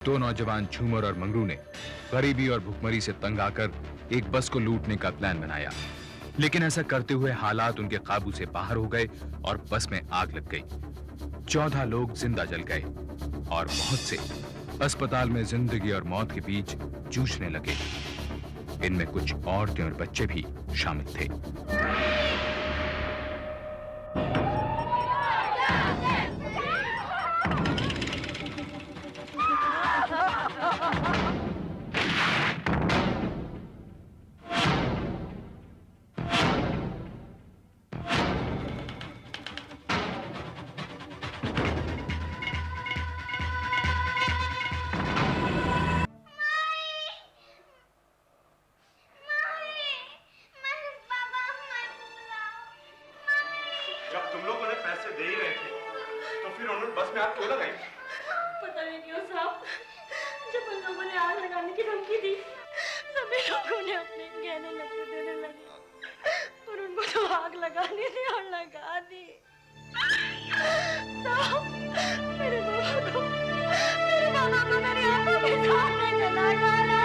दो नौजवान झूमर और मंगरू ने गरीबी और भुखमरी से तंग आकर एक बस को लूटने का प्लान बनाया, लेकिन ऐसा करते हुए हालात उनके काबू से बाहर हो गए और बस में आग लग गई। 14 लोग जिंदा जल गए और बहुत से अस्पताल में जिंदगी और मौत के बीच जूझने लगे। इनमें कुछ औरतें और बच्चे भी शामिल थे। जब तुम लोगों ने पैसे दे ही रहे थे, तो फिर उन्होंने बस में आग क्यों लगाई? पता नहीं क्यों साहब, जब उन लोगों ने आग लगाने की धमकी दी, सभी लोगों ने अपने गहने नकदी देने लगे और उनको तो आग लगानी थी और लगा दी। साहब, मेरे बाबा को मेरी आंखों के सामने जला डाला।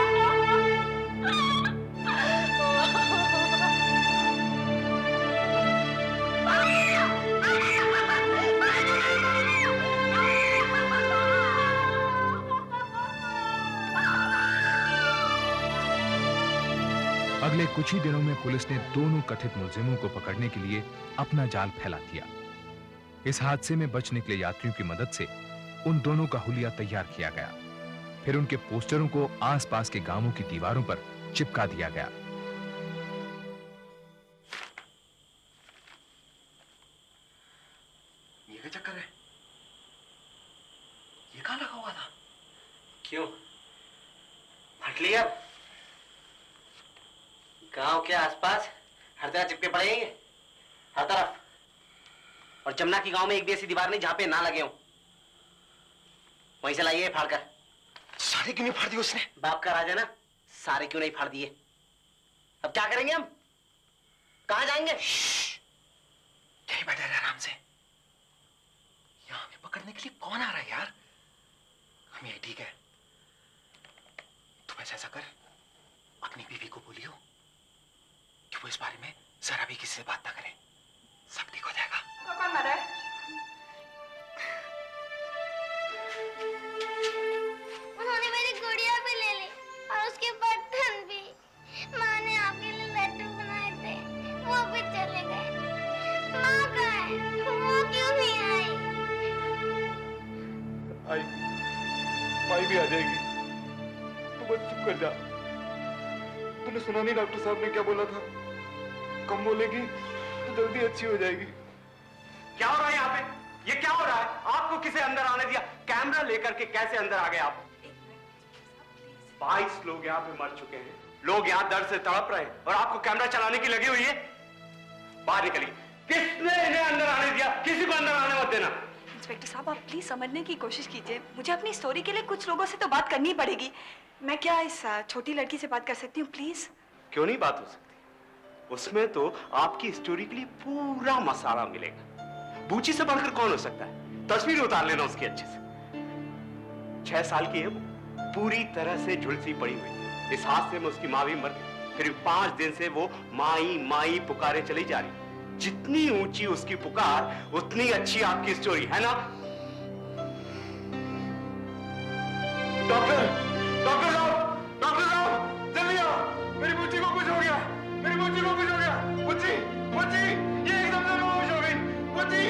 अगले कुछ ही दिनों में पुलिस ने दोनों कथित मुलजिमों को पकड़ने के लिए अपना जाल फैला दिया। इस हादसे में बच निकले यात्रियों की मदद से उन दोनों का हुलिया तैयार किया गया। फिर उनके पोस्टरों को आसपास के गांवों की दीवारों पर चिपका दिया गया। ये क्या चक्कर है? ये कहाँ लगा हुआ था? क्यों फट लिया? गांव के आसपास हर तरह चिपके पड़े हैं हर तरफ, और जमुना की गांव में एक भी ऐसी दीवार नहीं जहां पे ना लगे हों। वहीं से लाइए फाड़ कर। सारे क्यों नहीं फाड़ दिए उसने? बाप का राजा ना, सारे क्यों नहीं फाड़ दिए? अब क्या करेंगे हम? कहां जाएंगे? यही बैठे रहे आराम से। यहाँ हमें पकड़ने के लिए कौन आ रहा है यार? हम यही ठीक है। तुम ऐसा कर, अपनी बीवी को बोलियो कि वो इस बारे में जरा भी किसी से बात ना करे। सब ठीक हो जाएगा। कौन मरा है? उन्होंने मेरी गुड़िया भी ले ली और उसके बर्तन भी। माँ ने आपके लिए लड्डू बनाए थे, वो भी चले गए। माँ कहाँ है? वो क्यों नहीं आई? माई भी आ जाएगी। तू बस चुप कर जा। तूने सुना नहीं डॉक्टर साहब ने क्या बोला था? कम बोलेगी तो जल्दी अच्छी हो जाएगी। क्या हो रहा है यहाँ पे? ये क्या हो रहा है? आपको किसे अंदर आने दिया? कैमरा लेकर के कैसे अंदर आ गए आप? 22 लोग यहाँ पे मर चुके हैं। लोग यहाँ दर्द से तड़प रहे हैं और आपको कैमरा चलाने की लगी हुई है। बाहर निकलिए। किसने इन्हें अंदर आने दिया? किसी को अंदर आने मत देना। इंस्पेक्टर साहब, आप प्लीज समझने की कोशिश कीजिए। मुझे अपनी स्टोरी के लिए कुछ लोगों से तो बात करनी पड़ेगी। मैं क्या इस छोटी लड़की से बात कर सकती हूँ प्लीज? क्यों नहीं बात हो सकती? उसमें तो आपकी स्टोरी के लिए पूरा मसाला मिलेगा। बूची से बढ़कर कौन हो सकता है? तस्वीर उतार लेना उसकी अच्छे से। 6 साल की है वो, पूरी तरह से झुलसी पड़ी हुई है। इस हादसे में उसकी माँ भी मर गई। फिर 5 दिन से वो माई माई पुकारे चली जा रही। जितनी ऊंची उसकी पुकार उतनी अच्छी आपकी स्टोरी है ना? डॉक्टर, डॉक्टर साहब, डॉक्टर साहब, जल्दी आओ। मेरी बच्ची को कुछ हो गया। मेरी बच्ची को कुछ हो गया। बच्ची, बच्ची, ये एकदम से बेहोश हो गई। बच्ची,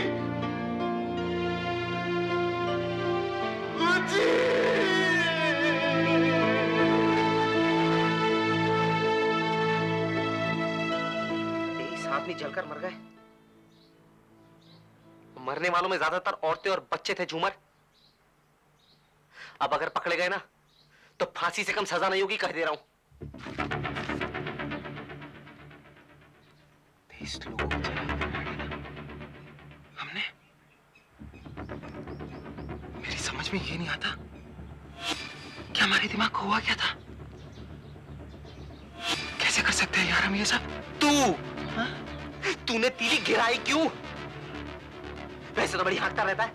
बच्ची। आदमी जलकर मर गए। मरने वालों में ज्यादातर औरतें और बच्चे थे झूमर। अब अगर पकड़े गए ना तो फांसी से कम सजा नहीं होगी, कह दे रहा हूं। 20 लोगों को जला कर मारा ना हमने। मेरी समझ में ये नहीं आता कि हमारे दिमाग को हुआ क्या था। कैसे कर सकते हैं यार हम ये सब? तूने तीली गिराई क्यों? वैसे तो बड़ी हाँकता रहता है।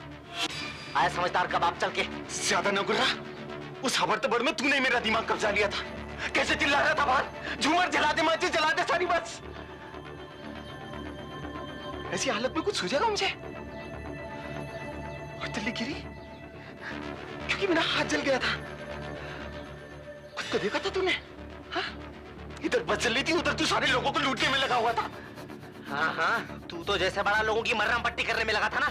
आया समझदार का बाप चल के। ज्यादा न गुर्रा। उस हबड़तबड़ में तूने मेरा दिमाग कब्जा लिया था। कैसे चिल्ला रहा था बाहर, झूमर जला दे, माचिस जला दे, सारी बस। ऐसी हालत में कुछ सूझेगा मुझे? और तिल्ली गिरी क्योंकि मेरा हाथ जल गया था। खुद को देखा था तूने? हाँ? इधर बस जल रही थी, उधर तू सारे लोगों को लूटने में लगा हुआ था। हाँ हाँ, तू तो जैसे बड़ा लोगों की मर्रम पट्टी करने में लगा था ना।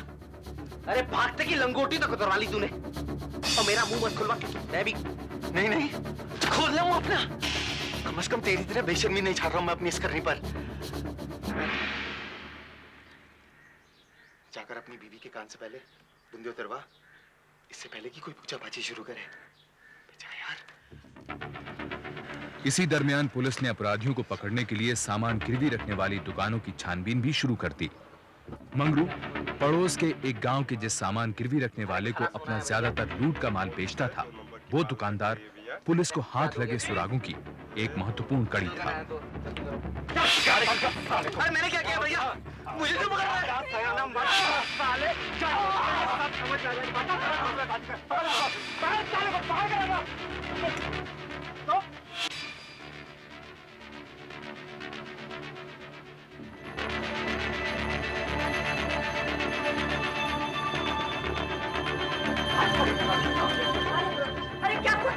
अरे भागते की लंगोटी तक उतरवा ली तूने। और मेरा मुंह मत खुलवा, मैं भी नहीं नहीं, खोल रहा हूं अपना। कम से कम तेरी तरह बेशर्मी नहीं छाड़ रहा हूं मैं अपनी इस करनी पर। जाकर अपनी बीवी के कान से पहले बुंदे उतरवा, इससे पहले कि कोई पूछा-पाछी शुरू करे। बेचा यार। इसी दरमियान पुलिस ने अपराधियों को पकड़ने के लिए सामान गिरवी रखने वाली दुकानों की छानबीन भी शुरू कर दी। मंगरू पड़ोस के एक गांव के जिस सामान गिरवी रखने वाले को अपना ज्यादातर लूट का माल बेचता था, वो दुकानदार पुलिस को हाथ लगे सुरागों की एक महत्वपूर्ण कड़ी था। अरे मैंने क्या किया भैया? मुझे क्यों पकड़ रहा है? अरे क्या हुआ?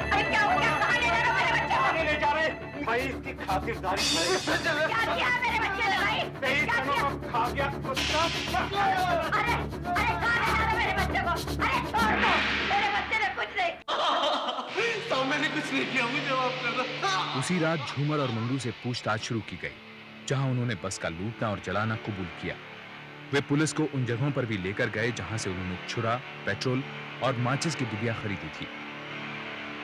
अरे क्या हो गया? कहाँ ले जा रहे हो मेरे बच्चे को? ले जा रहे भाई, इसकी खातिरदारी क्या किया मेरे बच्चे ने भाई? क्या किया? खा गया कुत्ता। अरे अरे कहाँ ले जा रहे हो मेरे बच्चे को? अरे छोड़ दो, मेरे बच्चे ने कुछ नहीं। तो मैंने कुछ नहीं किया, मुझे माफ कर दो। उसी रात झूमर और मंगरू से पूछताछ शुरू की गई, जहां उन्होंने बस का लूटना और जलाना कबूल किया। वे पुलिस को उन जगहों पर भी लेकर गए जहां से उन्होंने छुरा, पेट्रोल और माचिस की डिबिया खरीदी थी।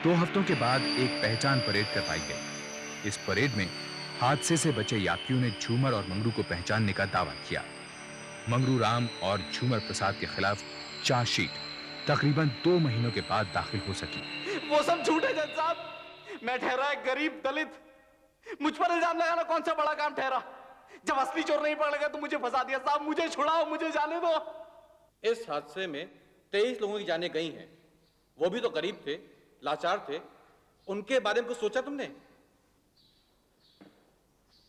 2 हफ्तों के बाद एक पहचान परेड करवाई गई। इस परेड में हादसे से बचे यात्रियों ने झूमर और मंगरू को पहचानने का दावा किया। मंगरू राम और झूमर प्रसाद के खिलाफ चार्जशीट तकरीबन 2 महीनों के बाद दाखिल हो सकी। वो सब झूठ है जज साहब। मैं ठहरा एक गरीब दलित, मुझ पर इल्जाम लगाना कौन सा बड़ा काम ठहरा? जब असली चोर नहीं पकड़ गया तो मुझे फंसा दिया। साहब मुझे छुड़ाओ, मुझे जाने दो। इस हादसे में 23 लोगों की जानें गई हैं। वो भी तो गरीब थे, लाचार थे। उनके बारे में कुछ सोचा तुमने?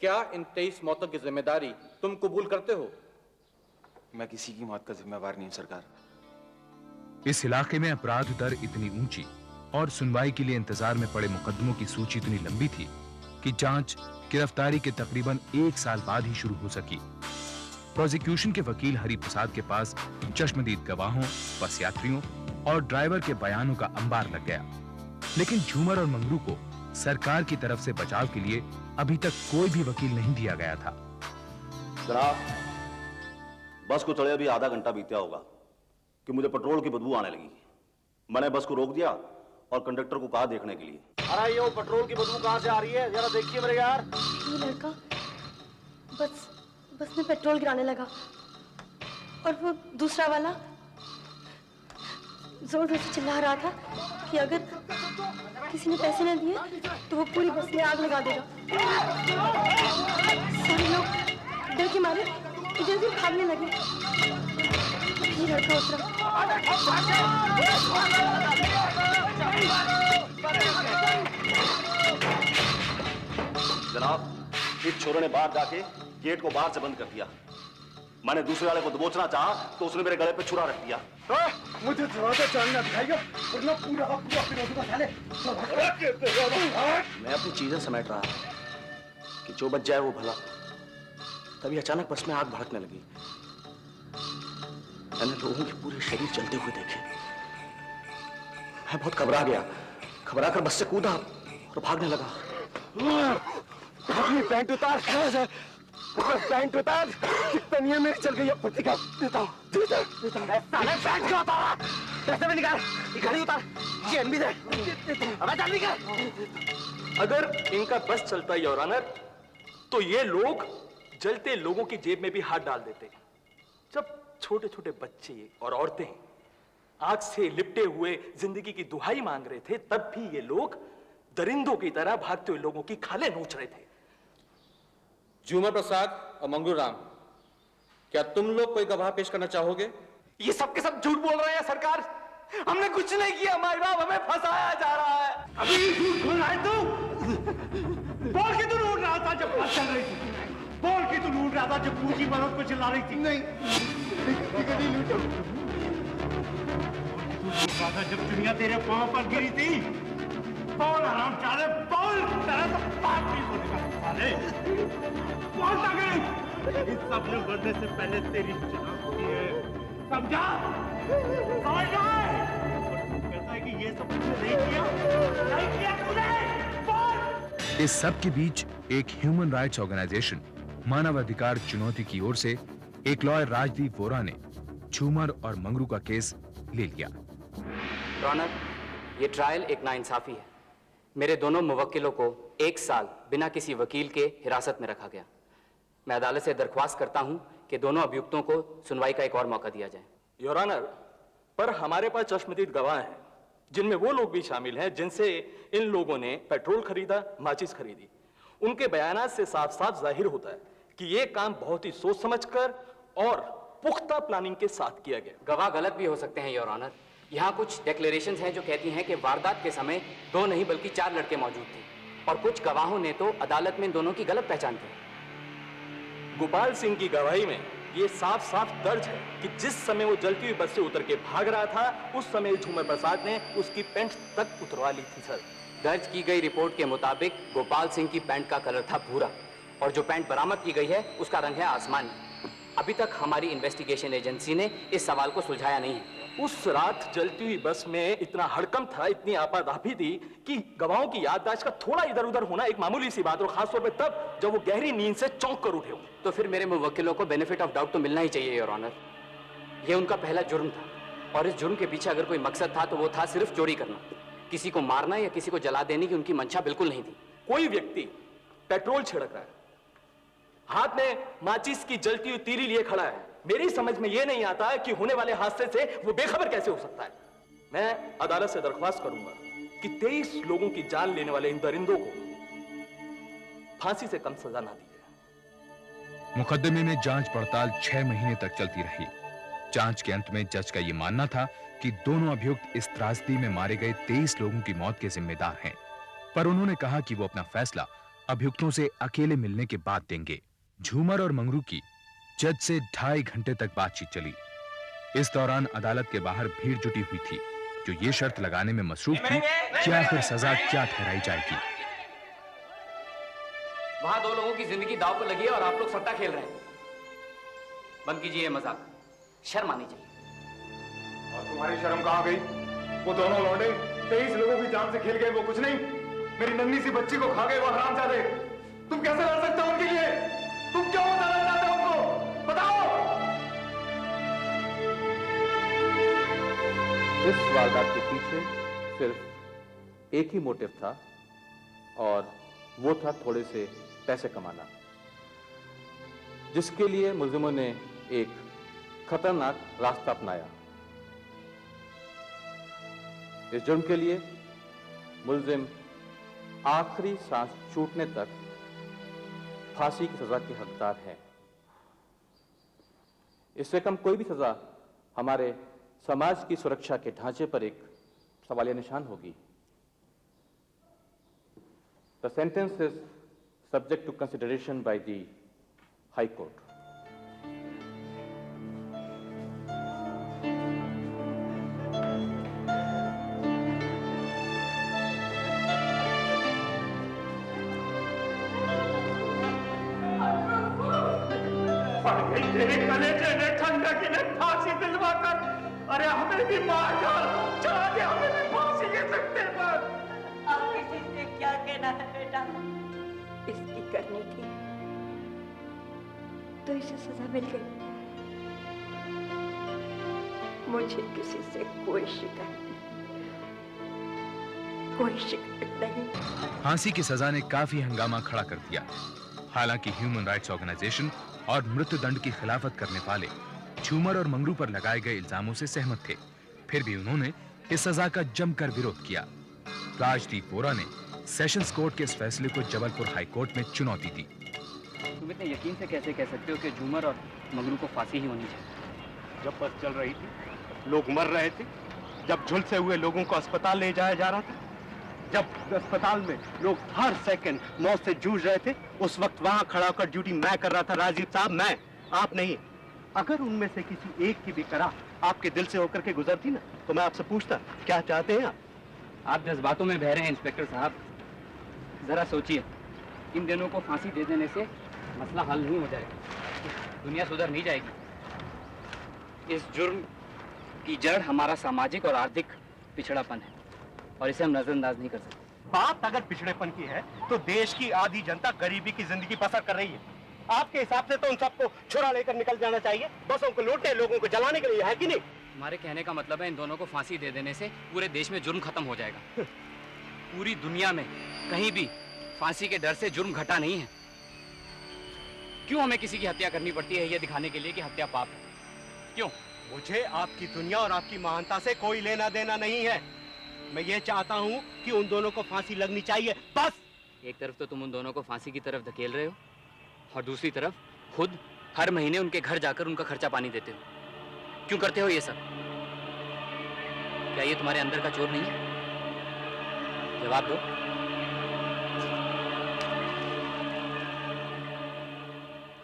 क्या इन 23 मौतों की जिम्मेदारी तुम कबूल करते हो? मैं किसी की मौत का जिम्मेवार नहीं हूं सरकार। इस इलाके में अपराध दर इतनी ऊंची और सुनवाई के लिए इंतजार में पड़े मुकदमों की सूची इतनी लंबी थी कि जांच गिरफ्तारी के तकरीबन 1 साल बाद ही शुरू हो सकी। प्रोसिक्यूशन के वकील हरि प्रसाद के पास चश्मदीद गवाहों, बस यात्रियों और ड्राइवर के बयानों का अंबार लग गया। लेकिन झूमर और मंगरू को सरकार की तरफ से बचाव के लिए अभी तक कोई भी वकील नहीं दिया गया था। जनाब, बस को चढ़े अभी आधा घंटा बीता होगा कि मुझे पेट्रोल की बदबू आने लगी। मैंने बस को रोक दिया और कंडक्टर को कहा देखने के लिए। अरे ये पेट्रोल की बदबू कहां से आ रही है, जरा देखिए मेरे यार। ये लड़का बस में पेट्रोल गिराने लगा और वो दूसरा वाला जोर जोर से चिल्ला रहा था कि अगर किसी ने पैसे न दिए तो वो पूरी बस में आग लगा देगा। सारे लोग डर के मारे इधर उधर भागने लगे। ये लड़का उतरा। जनाब, इस छोरे ने बाहर जाके गेट को बाहर से बंद कर दिया। मैंने दूसरे वाले को दबोचना चाहा तो उसने मेरे गले पे छुरा रख दिया। मुझे दरवाजा चलना दिखाएगा वरना पूरा का पूरा फिरोजूगा साले। मैं अपनी चीजें समेट रहा था कि जो बच जाए वो भला। तभी अचानक बस में आग भड़कने लगी। मैंने लोगों के पूरे शरीर जलते हुए देखे। मैं बहुत घबरा गया। घबरा कर बस से कूदा और भागने लगा। अपनी पैंट उतार, पैंट उतार। तनिया मेरी चल गई है, प्रतिका देता हूं। साले पैंट क्यों उतारा? पैसे भी निकाल, घड़ी उतार, चेन भी दे। अबे जल्दी कर। अगर इनका बस चलता योर ऑनर तो ये लोग जलते लोगों की जेब में भी हाथ डाल देते। जब छोटे छोटे बच्चे और औरतें आग से लिपटे हुए जिंदगी की दुहाई मांग रहे थे, तब भी ये लोग दरिंदों की तरह भागते हुए लोगों की खाले नोच रहे थे। झूमर प्रसाद और मंगरू राम, क्या तुम लोग कोई गवाह पेश करना चाहोगे? ये सब के सब झूठ बोल रहे हैं सरकार। हमने कुछ नहीं किया, माई बाप हमें फंसाया जा रहा है। अभी झूठ बोल रहा है तू? बोल के तू लूट रहा था जब बात चल रही थी। बोल के तू लूट रहा था जब पूजी मदद को चिल्ला रही थी। नहीं लूटो। तू लूट रहा था जब दुनिया तेरे पांव पर गिरी थी। बोल आराम चाले, बोल। तेरा तो बात नहीं बोलेगा साले। बोल तगड़े। इस सब में बढ़ने से पहले तेरी जान होती है, समझा? समझ गए? कहता है कि ये सब तुमने नहीं किया तूने। बोल। इस सब के बीच एक ह्यूमन राइट्स ऑर्गेनाइजेशन मानवाधिकार चुनौती की ओर से एक लॉयर राजदीप वोरा ने झूमर और मंगरू का केस ले लिया। रॉनर, ये ट्रायल एक नाइंसाफी है। मेरे दोनों मुवक्किलों को 1 साल बिना किसी वकील के हिरासत में रखा गया। मैं अदालत से दरख्वास्त करता हूं कि दोनों अभियुक्तों को सुनवाई का एक और मौका दिया जाए। योर ऑनर, पर हमारे पास चश्मदीद गवाह हैं, जिनमें वो लोग भी शामिल हैं जिनसे इन लोगों ने पेट्रोल खरीदा, माचिस खरीदी। उनके बयानात से साफ साफ जाहिर होता है कि ये काम बहुत ही सोच समझकर और पुख्ता प्लानिंग के साथ किया गया। गवाह गलत भी हो सकते हैं योर ऑनर। यहाँ कुछ डिक्लेरेशंस हैं जो कहती हैं कि वारदात के समय 2 नहीं बल्कि 4 लड़के मौजूद थे, और कुछ गवाहों ने तो अदालत में इन दोनों की गलत पहचान की। गोपाल सिंह की गवाही में ये साफ साफ दर्ज है कि जिस समय वो जलती हुई बस से उतर के भाग रहा था, उस समय झूमर प्रसाद ने उसकी पैंट तक उतरवा ली थी। सर, दर्ज की गई रिपोर्ट के मुताबिक गोपाल सिंह की पैंट का कलर था भूरा, और जो पैंट बरामद की गई है उसका रंग है आसमानी। अभी तक हमारी इन्वेस्टिगेशन एजेंसी ने इस सवाल को सुलझाया नहीं है। उस रात जलती हुई बस में इतना हड़कंप था, इतनी आपाधापी थी कि गवाहों की याददाश्त का थोड़ा इधर उधर होना एक मामूली सी बात, और खासतौर पे तब जब वो गहरी नींद से चौंक कर उठे हो। तो फिर मेरे मुवक्किलों को बेनिफिट ऑफ डाउट तो मिलना ही चाहिए योर ऑनर। ये उनका पहला जुर्म था, और इस जुर्म के पीछे अगर कोई मकसद था तो वो था सिर्फ चोरी करना। किसी को मारना या किसी को जला देने की उनकी मंशा बिल्कुल नहीं थी। कोई व्यक्ति पेट्रोल छिड़क रहा है, हाथ में माचिस की जलती हुई तीली लिए खड़ा है, मेरी समझ में यह नहीं आता है कि होने वाले हादसे से वो बेखबर कैसे हो सकता है। मैं अदालत से दरख्वास्त करूंगा कि 23 लोगों की जान लेने वाले इन दरिंदों को फांसी से कम सजा ना दी जाए। मुकदमे में जांच पड़ताल 6 महीने तक चलती रही। जांच के अंत में जज का यह मानना था कि दोनों अभियुक्त इस त्रासदी में मारे गए 23 लोगों की मौत के जिम्मेदार हैं, पर उन्होंने कहा कि वो अपना फैसला अभियुक्तों से अकेले मिलने के बाद देंगे। झूमर और मंगरू की जज से 2.5 घंटे तक बातचीत चली। इस दौरान अदालत के बाहर भीड़ जुटी हुई थी, जो ये शर्त लगाने में मसरूफ थी कि आखिर सजा क्या ठहराई जाएगी। वहां 2 लोगों की जिंदगी दांव पर लगी है और आप लोग सट्टा खेल रहे हैं। बंद कीजिए ये मजाक, शर्म आनी चाहिए। और तुम्हारी शर्म कहाँ गई? वो दोनों लौंडे 23 लोगों की जान से खेल गए, वो कुछ नहीं। मेरी नन्ही सी बच्ची को खा गए वो हरामजादे। तुम कैसे लड़ सकते हो उनके लिए? तुम क्यों बचाना चाहते हो उनको? बताओ। इस वारदात के पीछे सिर्फ एक ही मोटिव था, और वो था थोड़े से पैसे कमाना, जिसके लिए मुलजिमों ने एक खतरनाक रास्ता अपनाया। इस जुर्म के लिए मुलजिम आखिरी सांस छूटने तक फांसी की सजा के हकदार हैं। इससे कम कोई भी सजा हमारे समाज की सुरक्षा के ढांचे पर एक सवालिया निशान होगी। The sentence is subject to consideration by the High Court. तेरे कलेजे ने ठंडक ने फांसी दिलवा कर, अरे हमें भी मार डाल, चला दे हमें भी फांसी के सकते पर। अब किसी से क्या कहना है बेटा? इसकी करनी थी तो इसे सजा मिल गई। मुझे किसी से कोई शिकायत नहीं। फांसी की सजा ने काफी हंगामा खड़ा कर दिया। हालांकि ह्यूमन राइट्स ऑर्गेनाइजेशन और मृत्युदंड की खिलाफत करने वाले झूमर और मंगरू पर लगाए गए इल्जामों से सहमत थे, फिर भी उन्होंने इस सजा का जमकर विरोध किया। राजदीप वोरा ने सेशंस कोर्ट के इस फैसले को जबलपुर हाई कोर्ट में चुनौती दी। तुम इतने यकीन से कैसे कह सकते हो कि झूमर और मंगरू को फांसी ही होनी चाहिए? जब बस चल रही थी, लोग मर रहे थे, जब झुलसे हुए लोगों को अस्पताल ले जाया जा रहा था, जब अस्पताल में लोग हर सेकंड मौत से जूझ रहे थे, उस वक्त वहां खड़ा होकर ड्यूटी मैं कर रहा था। राजीव साहब, मैं, आप नहीं। अगर उनमें से किसी एक की भी करा आपके दिल से होकर के गुजरती ना, तो मैं आपसे पूछता, क्या चाहते हैं आप? आप जज्बातों में बह रहे हैं इंस्पेक्टर साहब। जरा सोचिए, इन दोनों को फांसी दे देने से मसला हल नहीं हो जाएगा, दुनिया सुधर नहीं जाएगी। इस जुर्म की जड़ हमारा सामाजिक और आर्थिक पिछड़ापन है और इसे हम नजरअंदाज नहीं कर सकते। बात अगर पिछड़ेपन की है तो देश की आधी जनता गरीबी की जिंदगी बसर कर रही है। आपके हिसाब से तो उन सबको छुरा लेकर निकल जाना चाहिए, बसों को लूटने, लोगों को जलाने के लिए, है कि नहीं? हमारे कहने का मतलब है इन दोनों को फांसी दे देने से पूरे देश में जुर्म खत्म हो जाएगा। पूरी दुनिया में कहीं भी फांसी के डर से जुर्म घटा नहीं है। क्यों हमें किसी की हत्या करनी पड़ती है ये दिखाने के लिए कि हत्या पाप है? क्यों? मुझे आपकी दुनिया और आपकी महानता से कोई लेना देना नहीं है। मैं ये चाहता हूँ कि उन दोनों को फांसी लगनी चाहिए, बस। एक तरफ तो तुम उन दोनों को फांसी की तरफ धकेल रहे हो और दूसरी तरफ खुद हर महीने उनके घर जाकर उनका खर्चा पानी देते हो। क्यों करते हो ये सब? क्या ये तुम्हारे अंदर का चोर नहीं है? जवाब दो।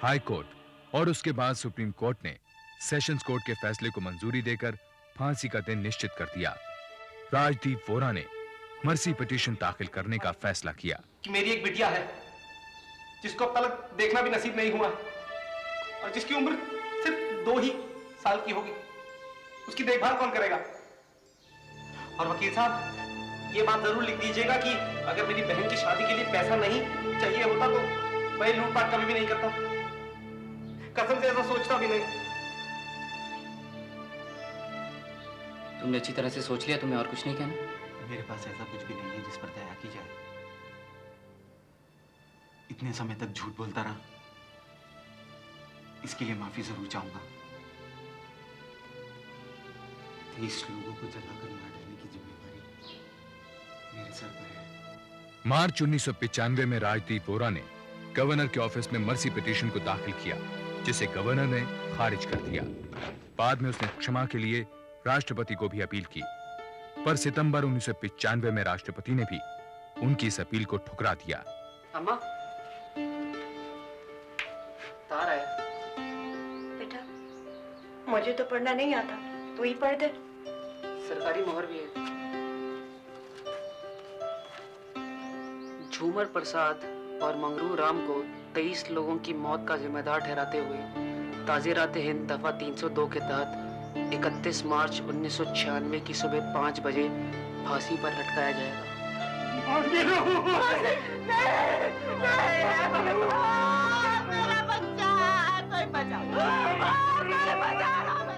हाई कोर्ट और उसके बाद सुप्रीम कोर्ट ने सेशंस कोर्ट के फैसले को मंजूरी देकर फांसी का दिन निश्चित कर दिया। राजदीप वोरा ने मर्सी पिटीशन दाखिल करने का फैसला किया कि मेरी एक बिटिया है जिसको अब तक देखना भी नसीब नहीं हुआ और जिसकी उम्र सिर्फ 2 ही साल की होगी। उसकी देखभाल कौन करेगा? और वकील साहब, ये बात जरूर लिख दीजिएगा कि अगर मेरी बहन की शादी के लिए पैसा नहीं चाहिए होता तो मैं लूटपाट कभी भी नहीं करता। कसम से ऐसा सोचता भी नहीं। तुमने अच्छी तरह से सोच लिया, तुम्हें और कुछ नहीं कहना? मेरे पास ऐसा कुछ भी नहीं है जिस पर दया की जाए। इतने समय तक झूठ बोलता रहा, इसके लिए माफी जरूर चाहूंगा। 30 लोगों को जलाकर मार डालने की जिम्मेदारी मेरे सर पर है। मार्च 1995 में राजदीप वोरा ने गवर्नर के ऑफिस में मर्सी पिटीशन को दाखिल किया, जिसे गवर्नर ने खारिज कर दिया। बाद में उसने क्षमा के लिए राष्ट्रपति को भी अपील की, पर सितंबर 1995 में राष्ट्रपति ने भी उनकी इस अपील को ठुकरा दिया। अम्मा, तार आया। बेटा, मुझे तो पढ़ना नहीं आता, तू ही पढ़ दे। सरकारी मोहर भी है। झूमर प्रसाद और मंगरू राम को 23 लोगों की मौत का जिम्मेदार ठहराते हुए ताज़ीरात-ए-हिंद दफा 302 के तहत 31 मार्च 1996 की सुबह 5 बजे फांसी पर लटकाया जाएगा।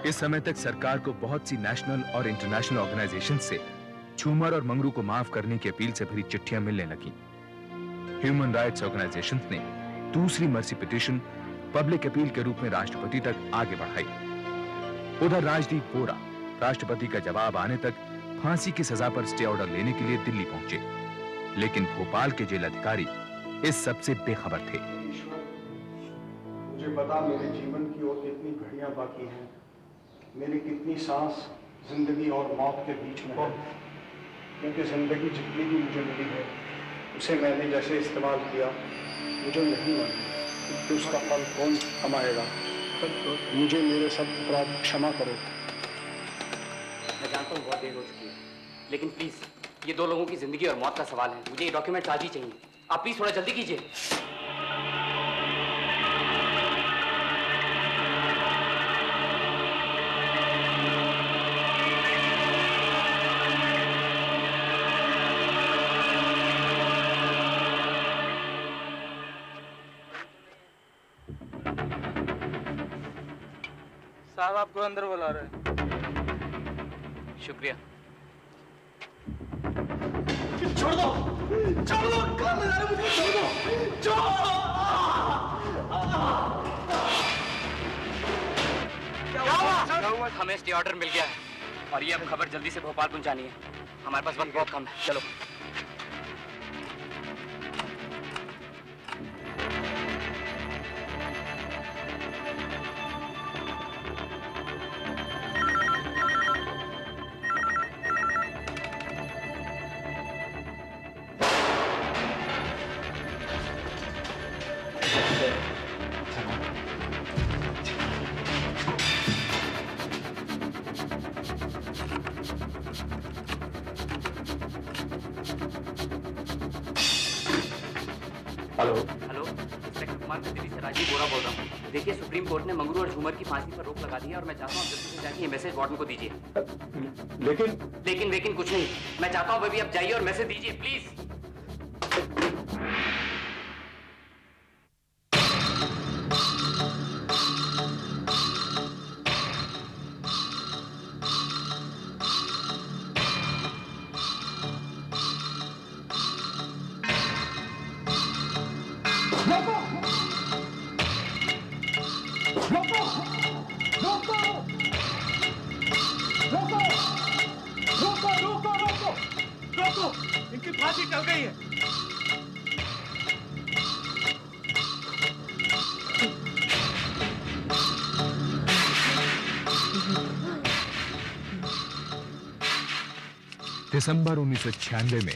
इस समय तक सरकार को बहुत सी नेशनल और इंटरनेशनल ऑर्गेनाइजेशन से झूमर और मंगरू को माफ करने की अपील से भरी चिट्ठियां मिलने लगी। ह्यूमन राइट्स ऑर्गेनाइजेशन ने दूसरी मर्सी पिटीशन पब्लिक अपील के रूप में राष्ट्रपति तक आगे बढ़ाई। उधर राजदीप वोरा राष्ट्रपति का जवाब आने तक फांसी की सजा पर स्टे ऑर्डर लेने के लिए दिल्ली पहुंचे, लेकिन भोपाल के जेल अधिकारी इस सब से बेखबर थे। मुझे बता, मेरे जीवन की और कितनी घड़ियां बाकी हैं, मेरी कितनी सांस जिंदगी और मौत के बीच में है, क्योंकि जिंदगी जितनी भी मुझे मिली है उसे मैंने जैसे इस्तेमाल किया मुझे नहीं मालूम कि उसका फल कौन कमाएगा। मुझे मेरे सब अपराध क्षमा करो। मैं जानता हूँ बहुत देर हो चुकी है, लेकिन प्लीज ये 2 लोगों की जिंदगी और मौत का सवाल है। मुझे ये डॉक्यूमेंट आज ही चाहिए। आप प्लीज थोड़ा जल्दी कीजिए। साहब आपको अंदर बुला रहे हैं। शुक्रिया। छोड़ दो, छोड़ दो, कहाँ ले जा रहे हो मुझे? छोड़ दो, छोड़ो। क्या हुआ? हमें स्टे ऑर्डर मिल गया है और ये अब खबर जल्दी से भोपाल पहुंचानी है। हमारे पास वक्त बहुत कम है, चलो। हेलो हेलो, इंस्पेक्टर कुमार, मैं दिल्ली से राजीव बोरा बोल रहा हूँ। देखिए, सुप्रीम कोर्ट ने मंगरू और झूमर की फांसी पर रोक लगा दी है और मैं चाहता हूँ जल्दी से जाके ये मैसेज वार्डन को दीजिए। लेकिन कुछ नहीं, मैं चाहता हूँ बेबी आप जाइए और मैसेज दीजिए प्लीज। इनकी फांसी टल गई है। दिसंबर 1996 में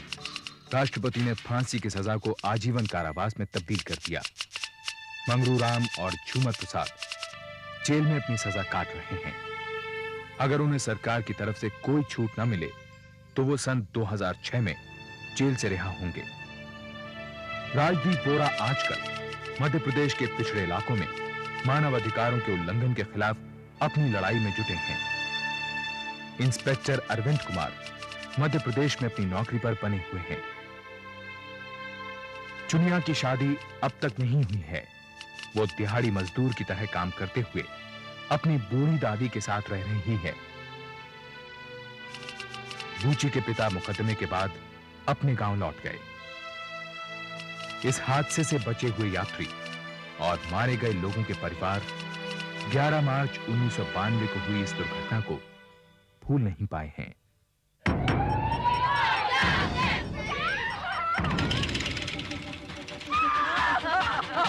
राष्ट्रपति ने फांसी की सजा को आजीवन कारावास में तब्दील कर दिया। मंगरू राम और झूमर प्रसाद जेल में अपनी सजा काट रहे हैं। अगर उन्हें सरकार की तरफ से कोई छूट न मिले तो वो सन 2006 में जेल से रिहा होंगे। राजदीप बोरा आजकल मध्य प्रदेश के पिछड़े इलाकों में मानव अधिकारों के उल्लंघन के खिलाफ अपनी लड़ाई में जुटे हैं। इंस्पेक्टर अरविंद कुमार मध्य प्रदेश में अपनी नौकरी पर बने हुए हैं। चुनिया की शादी अब तक नहीं हुई है। वो दिहाड़ी मजदूर की तरह काम करते हुए अपनी बूढ़ी दादी के साथ रह रही है। बूची के पिता मुकदमे के बाद अपने गांव लौट गए। इस हादसे से बचे हुए यात्री और मारे गए लोगों के परिवार 11 मार्च 1992 को हुई इस दुर्घटना को भूल नहीं पाए हैं।